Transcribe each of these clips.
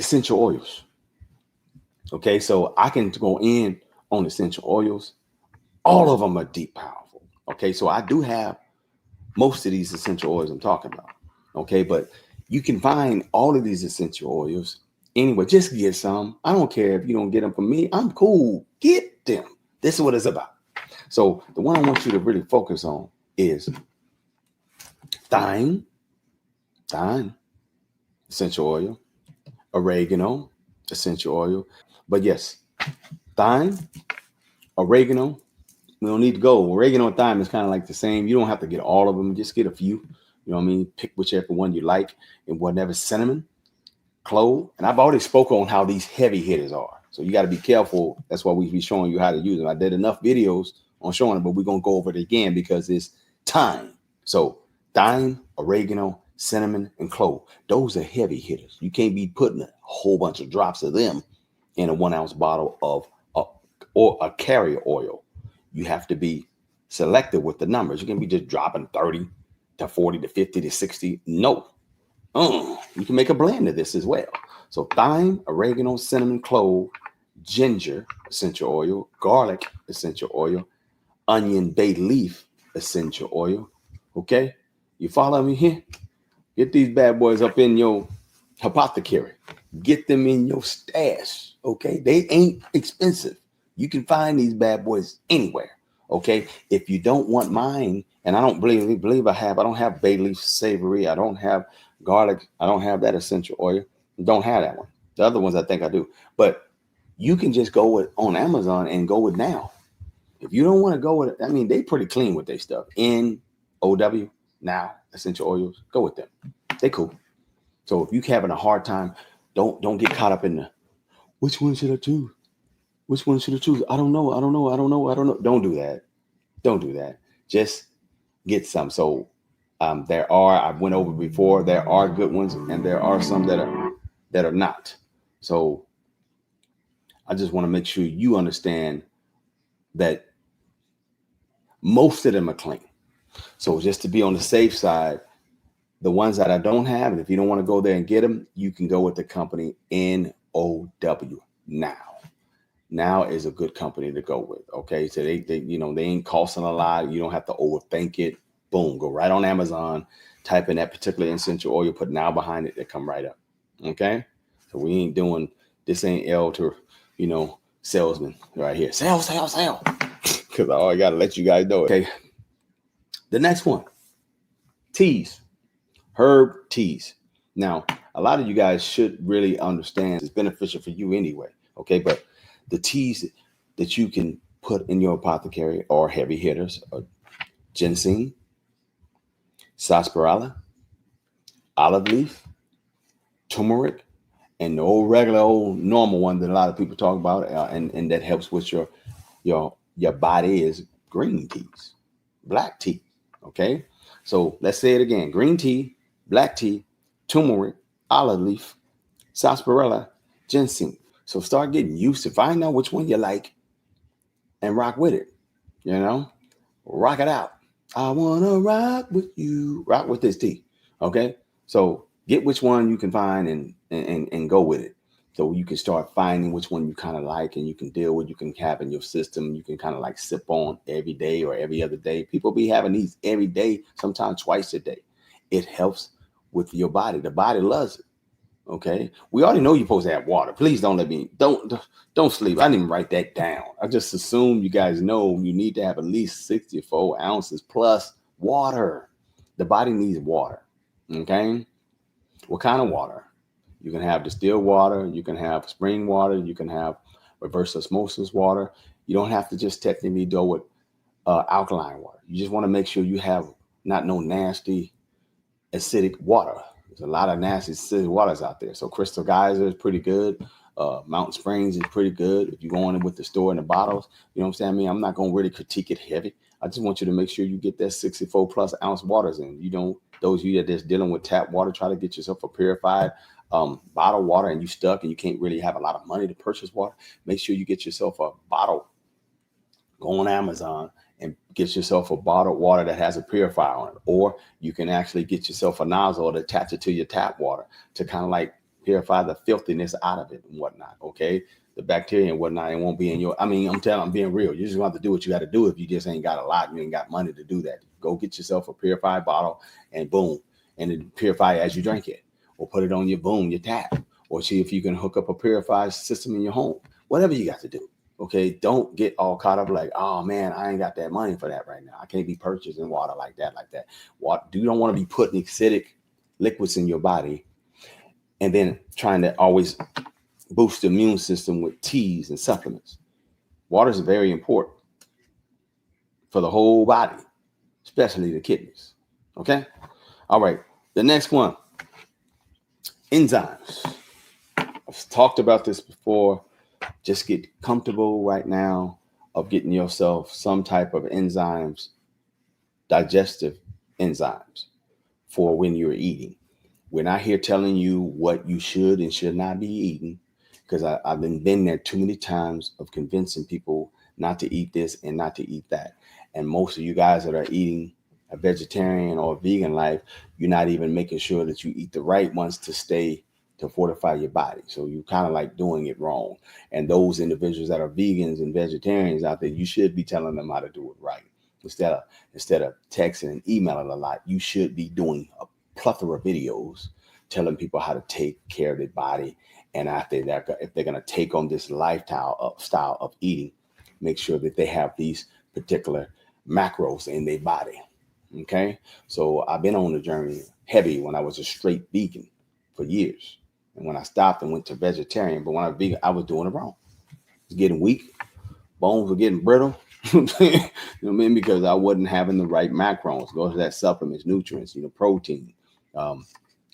essential oils. Okay, so I can go in on essential oils. All of them are deep powerful. Okay, so I do have most of these essential oils I'm talking about. Okay, but you can find all of these essential oils anyway. Just get some. I don't care if you don't get them from me. I'm cool. Get them. This is what it's about. So the one I want you to really focus on is thyme, essential oil, oregano, essential oil. But yes, thyme, oregano. We don't need to go. Oregano and thyme is kind of like the same. You don't have to get all of them. Just get a few. You know what I mean? Pick whichever one you like. And whatever, cinnamon, clove. And I've already spoken on how these heavy hitters are. So you got to be careful. That's why we be showing you how to use them. I did enough videos on showing them, but we're going to go over it again because it's time. So thyme, oregano, cinnamon, and clove. Those are heavy hitters. You can't be putting a whole bunch of drops of them in a 1 ounce bottle of or a carrier oil. You have to be selective with the numbers. You can be just dropping 30 to 40 to 50 to 60. No. You can make a blend of this as well. So thyme, oregano, cinnamon, clove, ginger, essential oil, garlic, essential oil, onion, bay leaf, essential oil. Okay? You follow me here? Get these bad boys up in your apothecary. Get them in your stash. Okay? They ain't expensive. You can find these bad boys anywhere. Okay? If you don't want mine, and I don't believe I don't have bay leaf savory. I don't have garlic. I don't have that essential oil. Don't have that one. The other ones I think I do. But you can just go with on Amazon and go with Now. If you don't want to go with it, I mean, they pretty clean with their stuff. NOW, Now, essential oils, go with them. They cool. So if you're having a hard time, don't get caught up in the, which one should I choose? Which one should I choose? I don't know. Don't do that. Don't do that. Just get some. So I've went over before, there are good ones and there are some that are not. So I just want to make sure you understand that most of them are clean. So just to be on the safe side, the ones that I don't have, and if you don't want to go there and get them, you can go with the company NOW, Now. Now is a good company to go with. Okay. So they ain't costing a lot. You don't have to overthink it. Boom, go right on Amazon, type in that particular essential oil, put Now behind it, they come right up. Okay. So we ain't doing, this ain't salesman right here. Sell. Because I got to let you guys know. Okay. The next one, teas, herb teas. Now, a lot of you guys should really understand it's beneficial for you anyway. Okay. But the teas that you can put in your apothecary are heavy hitters, are ginseng, sarsaparilla, olive leaf, turmeric, and the old regular old normal one that a lot of people talk about, and that helps with your body is green teas, black tea. Okay, so let's say it again: green tea, black tea, turmeric, olive leaf, sarsaparilla, ginseng. So start getting used to find out which one you like and rock with it. Rock it out. I want to rock with you. Rock with this tea. Okay. So get which one you can find and go with it. So you can start finding which one you kind of like and you can deal with, you can have in your system. You can kind of like sip on every day or every other day. People be having these every day, sometimes twice a day. It helps with your body. The body loves it. Okay. We already know you're supposed to have water. Please don't sleep. I didn't even write that down. I just assume you guys know you need to have at least 64 ounces plus water. The body needs water. Okay. What kind of water? You can have distilled water. You can have spring water. You can have reverse osmosis water. You don't have to just technically go with alkaline water. You just want to make sure you have not no nasty acidic water. There's a lot of nasty acidic waters out there. So Crystal Geyser is pretty good. Mountain Springs is pretty good. If you go in with the store in the bottles, you know what I'm saying? I mean, I'm not going to really critique it heavy. I just want you to make sure you get that 64 plus ounce waters in. Those of you that just dealing with tap water, try to get yourself a purified bottled water and you stuck and you can't really have a lot of money to purchase water. Make sure you get yourself a bottle. Go on Amazon and get yourself a bottled water that has a purifier on it. Or you can actually get yourself a nozzle to attach it to your tap water to kind of like purify the filthiness out of it and whatnot. Okay. The bacteria and whatnot, it won't be in your, I mean, I'm being real. You just want to do what you got to do. If you just ain't got a lot, you ain't got money to do that. Go get yourself a purified bottle and boom, and then purify it as you drink it, or put it on your tap, or see if you can hook up a purified system in your home. Whatever you got to do. Okay. Don't get all caught up like, oh man, I ain't got that money for that right now. I can't be purchasing water like that. You don't want to be putting acidic liquids in your body and then trying to always boost the immune system with teas and supplements. Water is very important for the whole body, especially the kidneys. Okay. All right. The next one, enzymes. I've talked about this before. Just get comfortable right now of getting yourself some type of enzymes, digestive enzymes for when you're eating. We're not here telling you what you should and should not be eating, because I've been there too many times of convincing people not to eat this and not to eat that. And most of you guys that are eating a vegetarian or a vegan life, you're not even making sure that you eat the right ones to fortify your body. So you're kind of like doing it wrong. And those individuals that are vegans and vegetarians out there, you should be telling them how to do it right. Instead of texting and emailing a lot, you should be doing a plethora of videos telling people how to take care of their body. And after that, if they're going to take on this style of eating, make sure that they have these particular macros in their body. Okay. So I've been on the journey heavy when I was a straight vegan for years. And when I stopped and went to vegetarian, but when I was vegan, I was doing it wrong. I was getting weak. Bones were getting brittle. You know what I mean? Because I wasn't having the right macros. Go to that supplements, nutrients, protein, the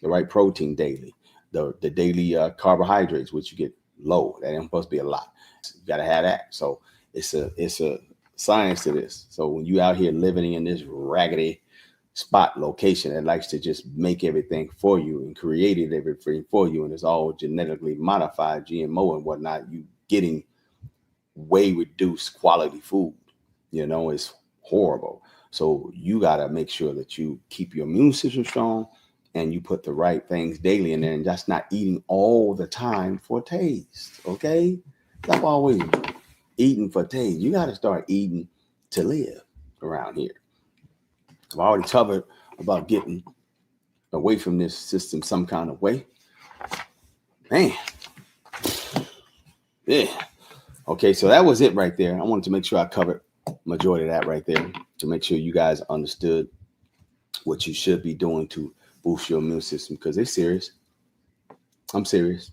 right protein daily, the daily carbohydrates, which you get low. That ain't supposed to be a lot. You got to have that. So it's a science to this. So when you out here living in this raggedy spot location that likes to just make everything for you and created everything for you, and it's all genetically modified, GMO and whatnot, you getting way reduced quality food. It's horrible. So you got to make sure that you keep your immune system strong and you put the right things daily in there, and that's not eating all the time for taste. Okay. Stop always eating for taste. You got to start eating to live around here. I've already covered about getting away from this system some kind of way. Man. Yeah. Okay, so that was it right there. I wanted to make sure I covered majority of that right there to make sure you guys understood what you should be doing to boost your immune system, because it's serious. I'm serious.